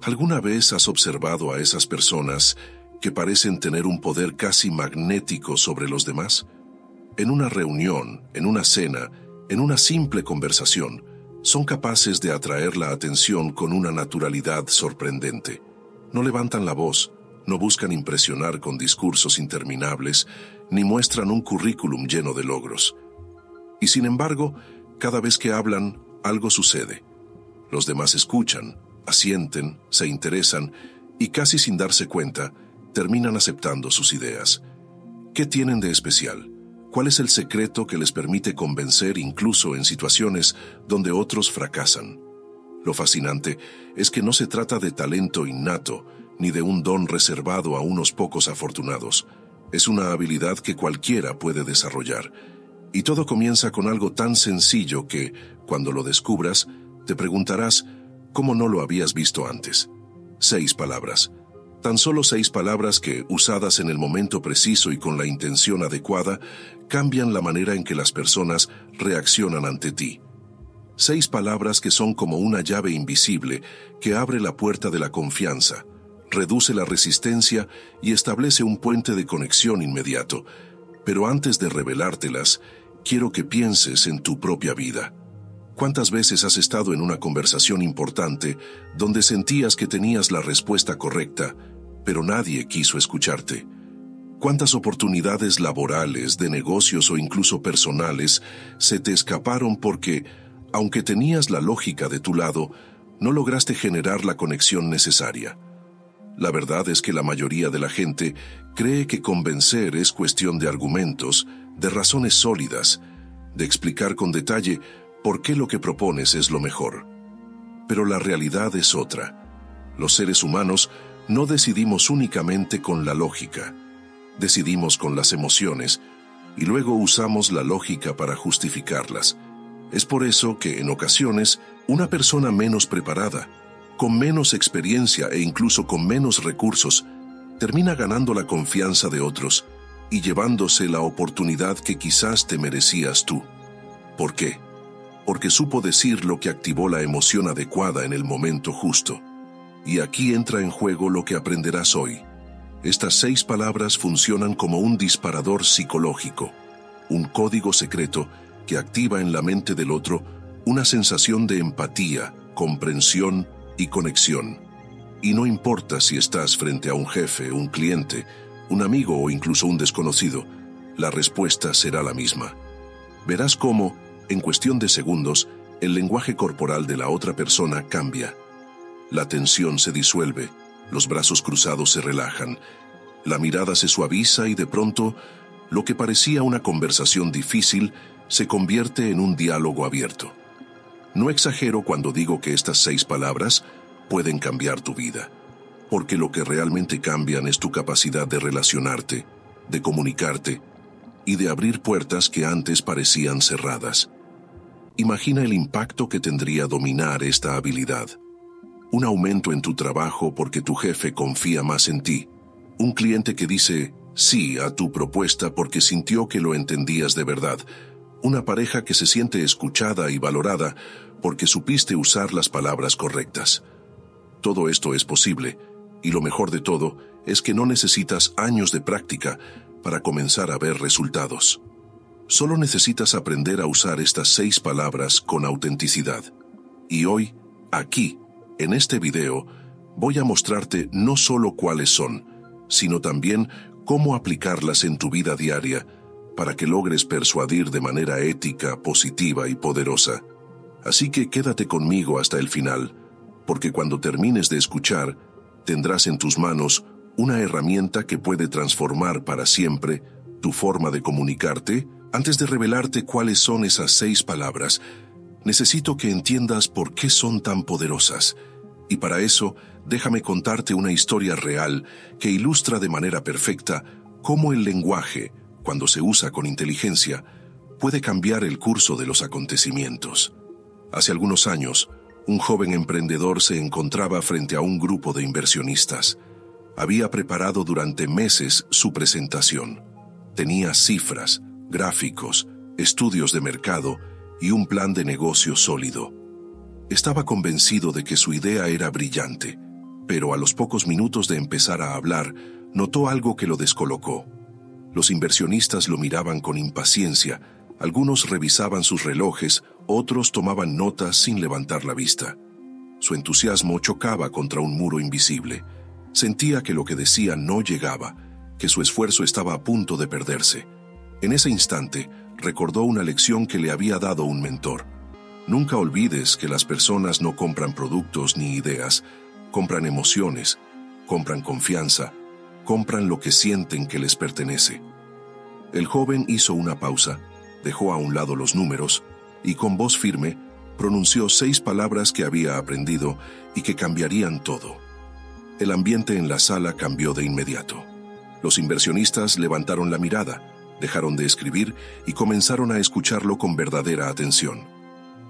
¿Alguna vez has observado a esas personas que parecen tener un poder casi magnético sobre los demás? En una reunión, en una cena, en una simple conversación, son capaces de atraer la atención con una naturalidad sorprendente. No levantan la voz, no buscan impresionar con discursos interminables, ni muestran un currículum lleno de logros. Y sin embargo, cada vez que hablan, algo sucede. Los demás escuchan, asienten, se interesan y casi sin darse cuenta, terminan aceptando sus ideas. ¿Qué tienen de especial? ¿Cuál es el secreto que les permite convencer incluso en situaciones donde otros fracasan? Lo fascinante es que no se trata de talento innato, ni de un don reservado a unos pocos afortunados. Es una habilidad que cualquiera puede desarrollar. Y todo comienza con algo tan sencillo que, cuando lo descubras, te preguntarás cómo no lo habías visto antes. 6 palabras. Tan solo 6 palabras que, usadas en el momento preciso y con la intención adecuada, cambian la manera en que las personas reaccionan ante ti. 6 palabras que son como una llave invisible que abre la puerta de la confianza, reduce la resistencia y establece un puente de conexión inmediato. Pero antes de revelártelas, quiero que pienses en tu propia vida. ¿Cuántas veces has estado en una conversación importante donde sentías que tenías la respuesta correcta, pero nadie quiso escucharte? ¿Cuántas oportunidades laborales, de negocios o incluso personales se te escaparon porque, aunque tenías la lógica de tu lado, no lograste generar la conexión necesaria? La verdad es que la mayoría de la gente cree que convencer es cuestión de argumentos, de razones sólidas, de explicar con detalle por qué lo que propones es lo mejor. Pero la realidad es otra. Los seres humanos no decidimos únicamente con la lógica. Decidimos con las emociones y luego usamos la lógica para justificarlas. Es por eso que, en ocasiones, una persona menos preparada, con menos experiencia e incluso con menos recursos, termina ganando la confianza de otros y llevándose la oportunidad que quizás te merecías tú. ¿Por qué? Porque supo decir lo que activó la emoción adecuada en el momento justo. Y aquí entra en juego lo que aprenderás hoy. Estas 6 palabras funcionan como un disparador psicológico, un código secreto que activa en la mente del otro una sensación de empatía, comprensión y conexión. Y no importa si estás frente a un jefe, un cliente, un amigo o incluso un desconocido, la respuesta será la misma. Verás cómo, en cuestión de segundos, el lenguaje corporal de la otra persona cambia. La tensión se disuelve, los brazos cruzados se relajan, la mirada se suaviza y de pronto, lo que parecía una conversación difícil se convierte en un diálogo abierto. No exagero cuando digo que estas 6 palabras pueden cambiar tu vida, porque lo que realmente cambian es tu capacidad de relacionarte, de comunicarte y de abrir puertas que antes parecían cerradas. Imagina el impacto que tendría dominar esta habilidad. Un aumento en tu trabajo porque tu jefe confía más en ti. Un cliente que dice sí a tu propuesta porque sintió que lo entendías de verdad. Una pareja que se siente escuchada y valorada porque supiste usar las palabras correctas. Todo esto es posible, y lo mejor de todo es que no necesitas años de práctica para comenzar a ver resultados. Solo necesitas aprender a usar estas 6 palabras con autenticidad. Y hoy, aquí, en este video, voy a mostrarte no solo cuáles son, sino también cómo aplicarlas en tu vida diaria para que logres persuadir de manera ética, positiva y poderosa. Así que quédate conmigo hasta el final, porque cuando termines de escuchar, tendrás en tus manos una herramienta que puede transformar para siempre tu forma de comunicarte. Antes de revelarte cuáles son esas 6 palabras, necesito que entiendas por qué son tan poderosas. Y para eso, déjame contarte una historia real que ilustra de manera perfecta cómo el lenguaje, cuando se usa con inteligencia, puede cambiar el curso de los acontecimientos. Hace algunos años, un joven emprendedor se encontraba frente a un grupo de inversionistas. Había preparado durante meses su presentación. Tenía cifras, gráficos, estudios de mercado y un plan de negocio sólido. Estaba convencido de que su idea era brillante, pero a los pocos minutos de empezar a hablar, notó algo que lo descolocó. Los inversionistas lo miraban con impaciencia, algunos revisaban sus relojes, otros tomaban notas sin levantar la vista. Su entusiasmo chocaba contra un muro invisible. Sentía que lo que decía no llegaba, que su esfuerzo estaba a punto de perderse. En ese instante, recordó una lección que le había dado un mentor. Nunca olvides que las personas no compran productos ni ideas, compran emociones, compran confianza, compran lo que sienten que les pertenece. El joven hizo una pausa, dejó a un lado los números y con voz firme pronunció 6 palabras que había aprendido y que cambiarían todo. El ambiente en la sala cambió de inmediato. Los inversionistas levantaron la mirada, dejaron de escribir y comenzaron a escucharlo con verdadera atención.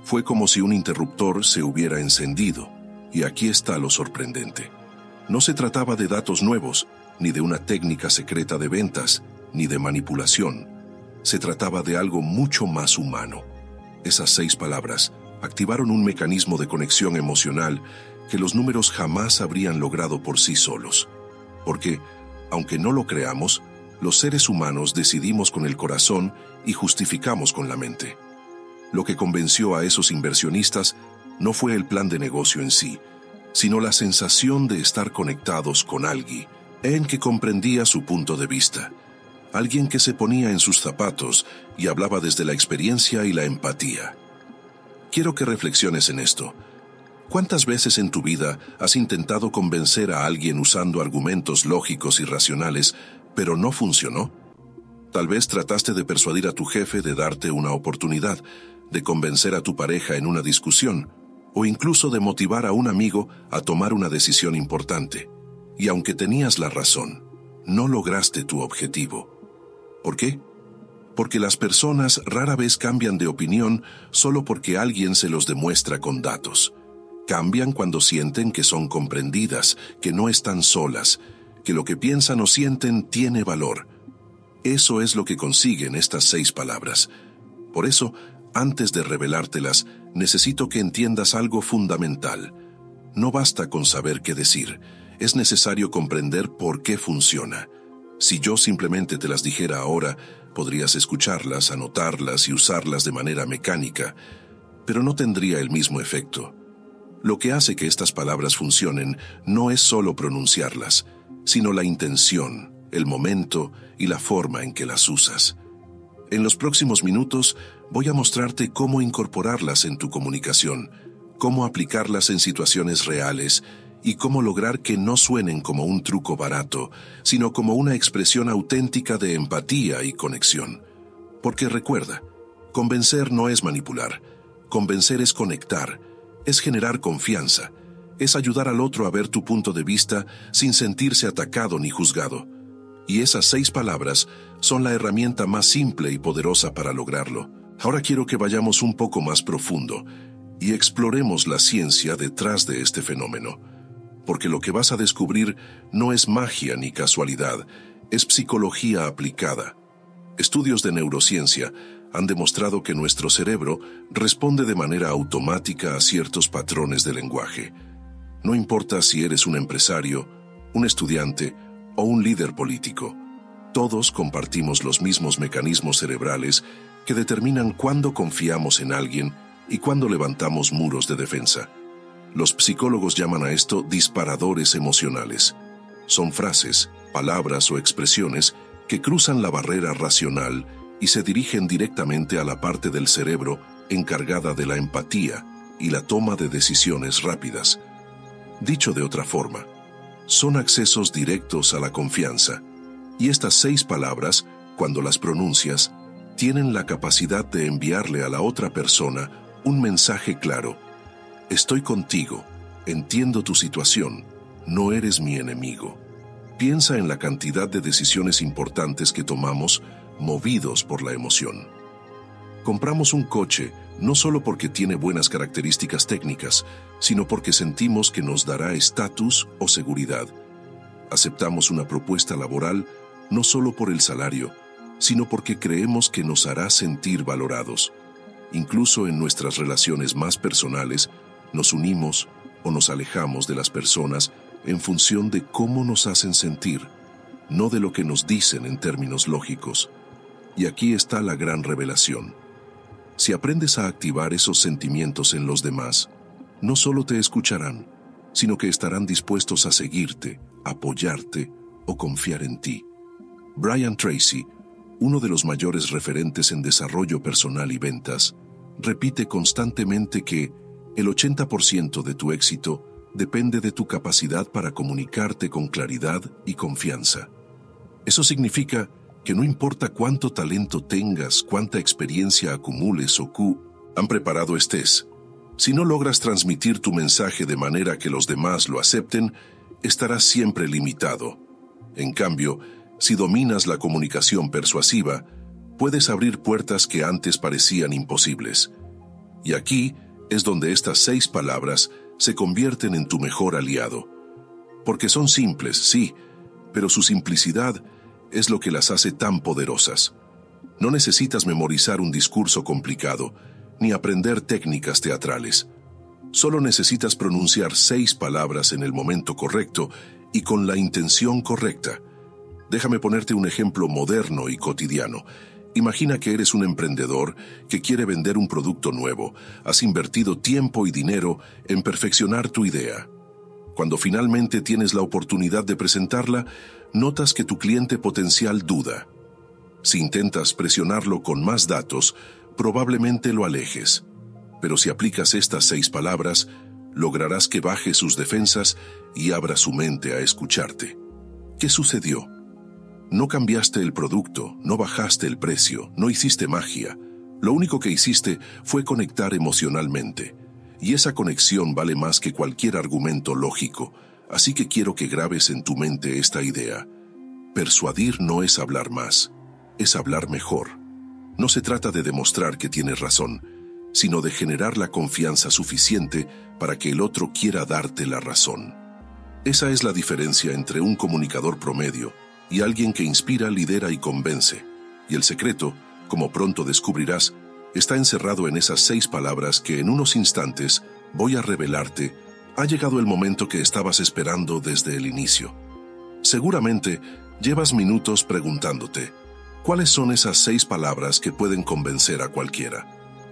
Fue como si un interruptor se hubiera encendido, y aquí está lo sorprendente. No se trataba de datos nuevos, ni de una técnica secreta de ventas, ni de manipulación. Se trataba de algo mucho más humano. Esas 6 palabras activaron un mecanismo de conexión emocional que los números jamás habrían logrado por sí solos. Porque, aunque no lo creamos, los seres humanos decidimos con el corazón y justificamos con la mente. Lo que convenció a esos inversionistas no fue el plan de negocio en sí, sino la sensación de estar conectados con alguien en que comprendía su punto de vista. Alguien que se ponía en sus zapatos y hablaba desde la experiencia y la empatía. Quiero que reflexiones en esto. ¿Cuántas veces en tu vida has intentado convencer a alguien usando argumentos lógicos y racionales, pero no funcionó? Tal vez trataste de persuadir a tu jefe de darte una oportunidad, de convencer a tu pareja en una discusión, o incluso de motivar a un amigo a tomar una decisión importante. Y aunque tenías la razón, no lograste tu objetivo. ¿Por qué? Porque las personas rara vez cambian de opinión solo porque alguien se los demuestra con datos. Cambian cuando sienten que son comprendidas, que no están solas, que lo que piensan o sienten tiene valor. Eso es lo que consiguen estas 6 palabras. Por eso, antes de revelártelas, necesito que entiendas algo fundamental. No basta con saber qué decir, es necesario comprender por qué funciona. Si yo simplemente te las dijera ahora, podrías escucharlas, anotarlas y usarlas de manera mecánica, pero no tendría el mismo efecto. Lo que hace que estas palabras funcionen no es solo pronunciarlas, sino la intención, el momento y la forma en que las usas. En los próximos minutos voy a mostrarte cómo incorporarlas en tu comunicación, cómo aplicarlas en situaciones reales y cómo lograr que no suenen como un truco barato, sino como una expresión auténtica de empatía y conexión. Porque recuerda, convencer no es manipular, convencer es conectar, es generar confianza, es ayudar al otro a ver tu punto de vista sin sentirse atacado ni juzgado. Y esas 6 palabras son la herramienta más simple y poderosa para lograrlo. Ahora quiero que vayamos un poco más profundo y exploremos la ciencia detrás de este fenómeno. Porque lo que vas a descubrir no es magia ni casualidad, es psicología aplicada. Estudios de neurociencia han demostrado que nuestro cerebro responde de manera automática a ciertos patrones de lenguaje. No importa si eres un empresario, un estudiante o un líder político, todos compartimos los mismos mecanismos cerebrales que determinan cuándo confiamos en alguien y cuándo levantamos muros de defensa. Los psicólogos llaman a esto disparadores emocionales. Son frases, palabras o expresiones que cruzan la barrera racional y se dirigen directamente a la parte del cerebro encargada de la empatía y la toma de decisiones rápidas. Dicho de otra forma, son accesos directos a la confianza, y estas 6 palabras, cuando las pronuncias, tienen la capacidad de enviarle a la otra persona un mensaje claro. Estoy contigo, entiendo tu situación, no eres mi enemigo. Piensa en la cantidad de decisiones importantes que tomamos movidos por la emoción. Compramos un coche no solo porque tiene buenas características técnicas, sino porque sentimos que nos dará estatus o seguridad. Aceptamos una propuesta laboral no solo por el salario, sino porque creemos que nos hará sentir valorados. Incluso en nuestras relaciones más personales, nos unimos o nos alejamos de las personas en función de cómo nos hacen sentir, no de lo que nos dicen en términos lógicos. Y aquí está la gran revelación. Si aprendes a activar esos sentimientos en los demás, no solo te escucharán, sino que estarán dispuestos a seguirte, apoyarte o confiar en ti. Brian Tracy, uno de los mayores referentes en desarrollo personal y ventas, repite constantemente que el 80% de tu éxito depende de tu capacidad para comunicarte con claridad y confianza. Eso significa que no importa cuánto talento tengas, cuánta experiencia acumules o cuán preparado estés, si no logras transmitir tu mensaje de manera que los demás lo acepten, estarás siempre limitado. En cambio, si dominas la comunicación persuasiva, puedes abrir puertas que antes parecían imposibles. Y aquí es donde estas 6 palabras se convierten en tu mejor aliado. Porque son simples, sí, pero su simplicidad es lo que las hace tan poderosas. No necesitas memorizar un discurso complicado, ni aprender técnicas teatrales. Solo necesitas pronunciar 6 palabras en el momento correcto y con la intención correcta. Déjame ponerte un ejemplo moderno y cotidiano. Imagina que eres un emprendedor que quiere vender un producto nuevo. Has invertido tiempo y dinero en perfeccionar tu idea. Cuando finalmente tienes la oportunidad de presentarla, notas que tu cliente potencial duda. Si intentas presionarlo con más datos, probablemente lo alejes. Pero si aplicas estas 6 palabras, lograrás que baje sus defensas y abra su mente a escucharte. ¿Qué sucedió? No cambiaste el producto, no bajaste el precio, no hiciste magia. Lo único que hiciste fue conectar emocionalmente. Y esa conexión vale más que cualquier argumento lógico. Así que quiero que grabes en tu mente esta idea. Persuadir no es hablar más, es hablar mejor. No se trata de demostrar que tienes razón, sino de generar la confianza suficiente para que el otro quiera darte la razón. Esa es la diferencia entre un comunicador promedio y alguien que inspira, lidera y convence. Y el secreto, como pronto descubrirás, está encerrado en esas 6 palabras que en unos instantes voy a revelarte. Ha llegado el momento que estabas esperando desde el inicio. Seguramente llevas minutos preguntándote, ¿cuáles son esas 6 palabras que pueden convencer a cualquiera?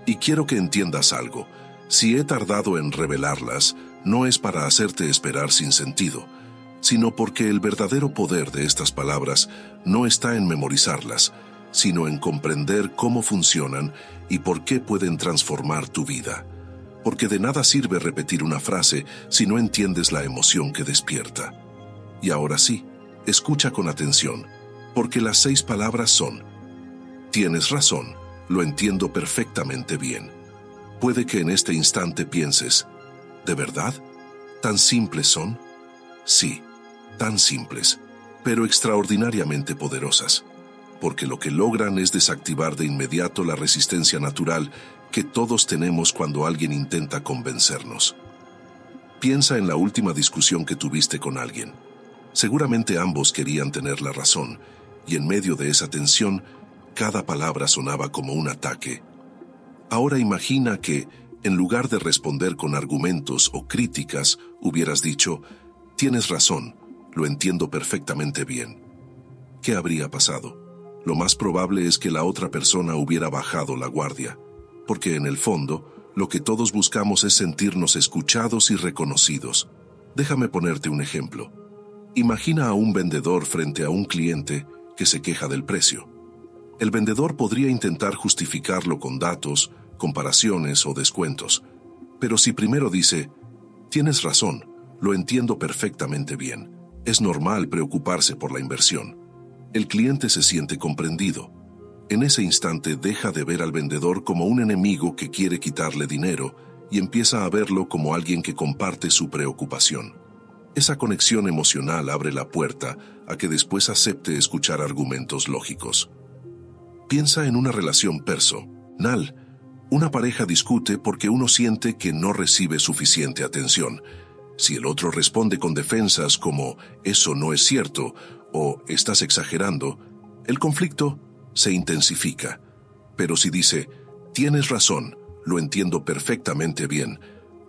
Y quiero que entiendas algo. Si he tardado en revelarlas, no es para hacerte esperar sin sentido, sino porque el verdadero poder de estas palabras no está en memorizarlas, sino en comprender cómo funcionan y por qué pueden transformar tu vida. Porque de nada sirve repetir una frase si no entiendes la emoción que despierta. Y ahora sí, escucha con atención, porque las 6 palabras son: tienes razón, lo entiendo perfectamente bien. Puede que en este instante pienses, ¿de verdad? ¿Tan simples son? Sí, tan simples, pero extraordinariamente poderosas, porque lo que logran es desactivar de inmediato la resistencia natural que todos tenemos cuando alguien intenta convencernos. Piensa en la última discusión que tuviste con alguien. Seguramente ambos querían tener la razón, y en medio de esa tensión, cada palabra sonaba como un ataque. Ahora imagina que, en lugar de responder con argumentos o críticas, hubieras dicho, tienes razón, lo entiendo perfectamente bien. ¿Qué habría pasado? Lo más probable es que la otra persona hubiera bajado la guardia, porque en el fondo, lo que todos buscamos es sentirnos escuchados y reconocidos. Déjame ponerte un ejemplo. Imagina a un vendedor frente a un cliente que se queja del precio. El vendedor podría intentar justificarlo con datos, comparaciones o descuentos, pero si primero dice, tienes razón, lo entiendo perfectamente bien, es normal preocuparse por la inversión, el cliente se siente comprendido. En ese instante deja de ver al vendedor como un enemigo que quiere quitarle dinero y empieza a verlo como alguien que comparte su preocupación. Esa conexión emocional abre la puerta a que después acepte escuchar argumentos lógicos. Piensa en una relación personal. Una pareja discute porque uno siente que no recibe suficiente atención. Si el otro responde con defensas como «eso no es cierto» o «estás exagerando», el conflicto se intensifica. Pero si dice «tienes razón, lo entiendo perfectamente bien»,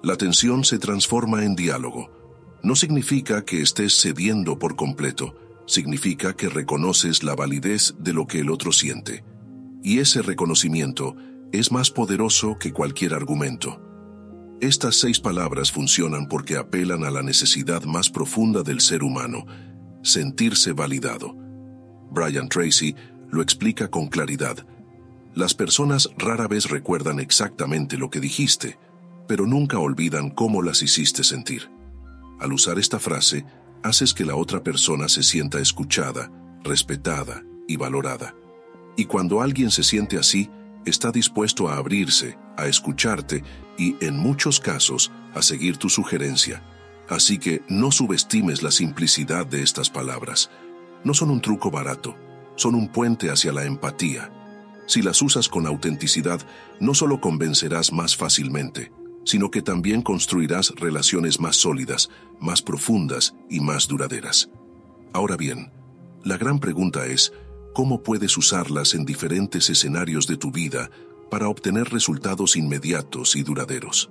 la tensión se transforma en diálogo. No significa que estés cediendo por completo, significa que reconoces la validez de lo que el otro siente. Y ese reconocimiento es más poderoso que cualquier argumento. Estas 6 palabras funcionan porque apelan a la necesidad más profunda del ser humano, sentirse validado. Brian Tracy lo explica con claridad. Las personas rara vez recuerdan exactamente lo que dijiste, pero nunca olvidan cómo las hiciste sentir. Al usar esta frase, haces que la otra persona se sienta escuchada, respetada y valorada. Y cuando alguien se siente así, está dispuesto a abrirse, a escucharte y, en muchos casos, a seguir tu sugerencia. Así que no subestimes la simplicidad de estas palabras. No son un truco barato, son un puente hacia la empatía. Si las usas con autenticidad, no solo convencerás más fácilmente, sino que también construirás relaciones más sólidas, más profundas y más duraderas. Ahora bien, la gran pregunta es, ¿cómo puedes usarlas en diferentes escenarios de tu vida para obtener resultados inmediatos y duraderos?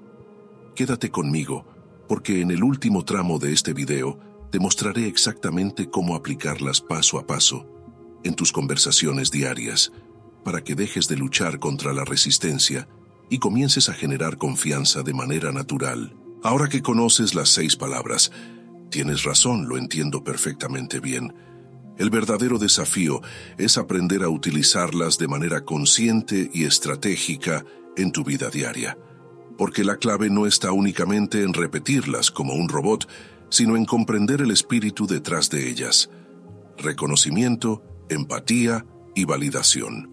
Quédate conmigo, porque en el último tramo de este video te mostraré exactamente cómo aplicarlas paso a paso en tus conversaciones diarias, para que dejes de luchar contra la resistencia y comiences a generar confianza de manera natural. Ahora que conoces las 6 palabras, tienes razón, lo entiendo perfectamente bien. El verdadero desafío es aprender a utilizarlas de manera consciente y estratégica en tu vida diaria. Porque la clave no está únicamente en repetirlas como un robot, sino en comprender el espíritu detrás de ellas. Reconocimiento, empatía y validación.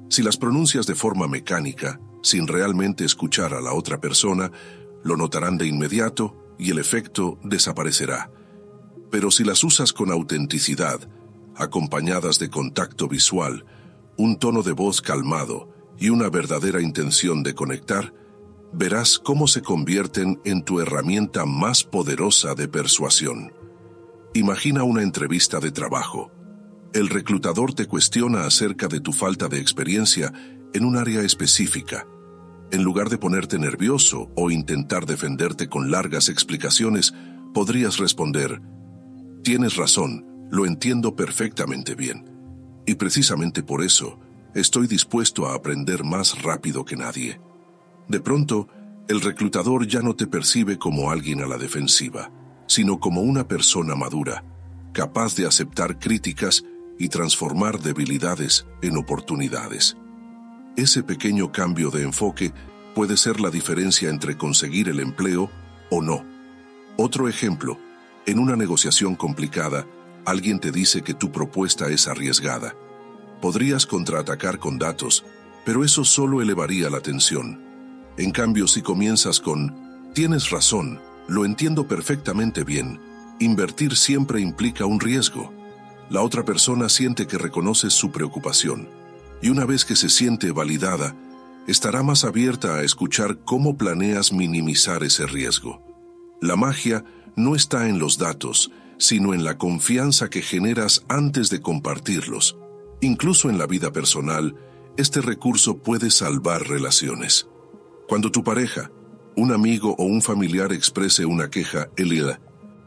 Si las pronuncias de forma mecánica, sin realmente escuchar a la otra persona, lo notarán de inmediato y el efecto desaparecerá. Pero si las usas con autenticidad, acompañadas de contacto visual, un tono de voz calmado y una verdadera intención de conectar, verás cómo se convierten en tu herramienta más poderosa de persuasión. Imagina una entrevista de trabajo. El reclutador te cuestiona acerca de tu falta de experiencia en un área específica. En lugar de ponerte nervioso o intentar defenderte con largas explicaciones, podrías responder: tienes razón, lo entiendo perfectamente bien. Y precisamente por eso, estoy dispuesto a aprender más rápido que nadie. De pronto, el reclutador ya no te percibe como alguien a la defensiva, sino como una persona madura, capaz de aceptar críticas y transformar debilidades en oportunidades. Ese pequeño cambio de enfoque puede ser la diferencia entre conseguir el empleo o no. Otro ejemplo, en una negociación complicada, alguien te dice que tu propuesta es arriesgada. Podrías contraatacar con datos, pero eso solo elevaría la tensión. En cambio, si comienzas con «tienes razón, lo entiendo perfectamente bien», invertir siempre implica un riesgo. La otra persona siente que reconoces su preocupación, y una vez que se siente validada, estará más abierta a escuchar cómo planeas minimizar ese riesgo. La magia no está en los datos, sino en la confianza que generas antes de compartirlos. Incluso en la vida personal, este recurso puede salvar relaciones. Cuando tu pareja, un amigo o un familiar exprese una queja,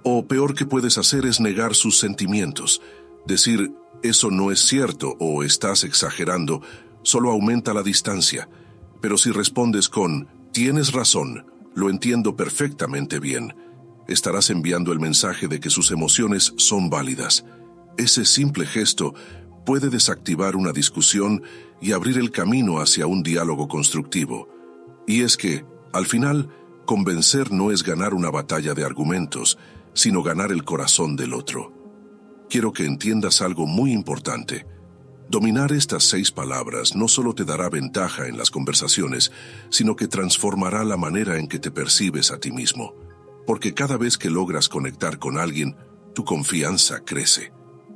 o peor que puedes hacer es negar sus sentimientos. Decir «eso no es cierto» o «estás exagerando» solo aumenta la distancia. Pero si respondes con «tienes razón, lo entiendo perfectamente bien», estarás enviando el mensaje de que sus emociones son válidas. Ese simple gesto puede desactivar una discusión y abrir el camino hacia un diálogo constructivo. Y es que, al final, convencer no es ganar una batalla de argumentos, sino ganar el corazón del otro. Quiero que entiendas algo muy importante. Dominar estas 6 palabras no solo te dará ventaja en las conversaciones, sino que transformará la manera en que te percibes a ti mismo. Porque cada vez que logras conectar con alguien, tu confianza crece.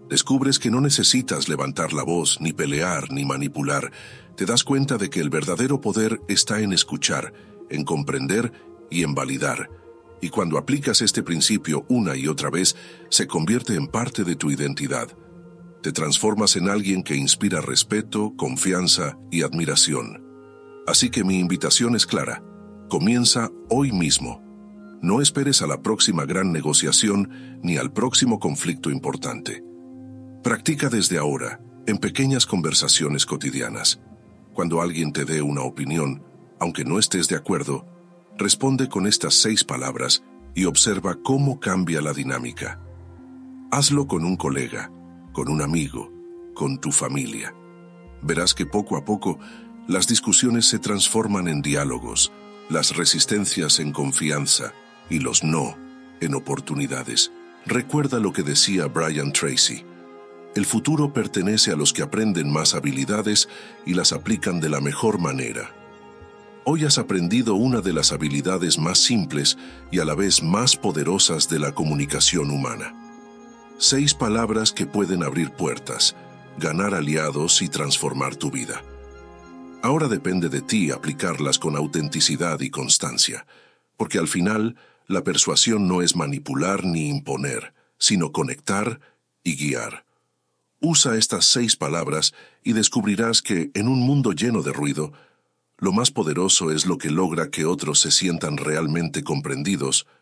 Descubres que no necesitas levantar la voz, ni pelear, ni manipular. Te das cuenta de que el verdadero poder está en escuchar, en comprender y en validar. Y cuando aplicas este principio una y otra vez, se convierte en parte de tu identidad. Te transformas en alguien que inspira respeto, confianza y admiración. Así que mi invitación es clara. Comienza hoy mismo. No esperes a la próxima gran negociación ni al próximo conflicto importante. Practica desde ahora, en pequeñas conversaciones cotidianas. Cuando alguien te dé una opinión, aunque no estés de acuerdo, responde con estas 6 palabras y observa cómo cambia la dinámica. Hazlo con un colega, con un amigo, con tu familia. Verás que poco a poco las discusiones se transforman en diálogos, las resistencias en confianza y los no en oportunidades. Recuerda lo que decía Brian Tracy: el futuro pertenece a los que aprenden más habilidades y las aplican de la mejor manera. Hoy has aprendido una de las habilidades más simples y a la vez más poderosas de la comunicación humana. 6 palabras que pueden abrir puertas, ganar aliados y transformar tu vida. Ahora depende de ti aplicarlas con autenticidad y constancia, porque al final la persuasión no es manipular ni imponer, sino conectar y guiar. Usa estas 6 palabras y descubrirás que, en un mundo lleno de ruido, lo más poderoso es lo que logra que otros se sientan realmente comprendidos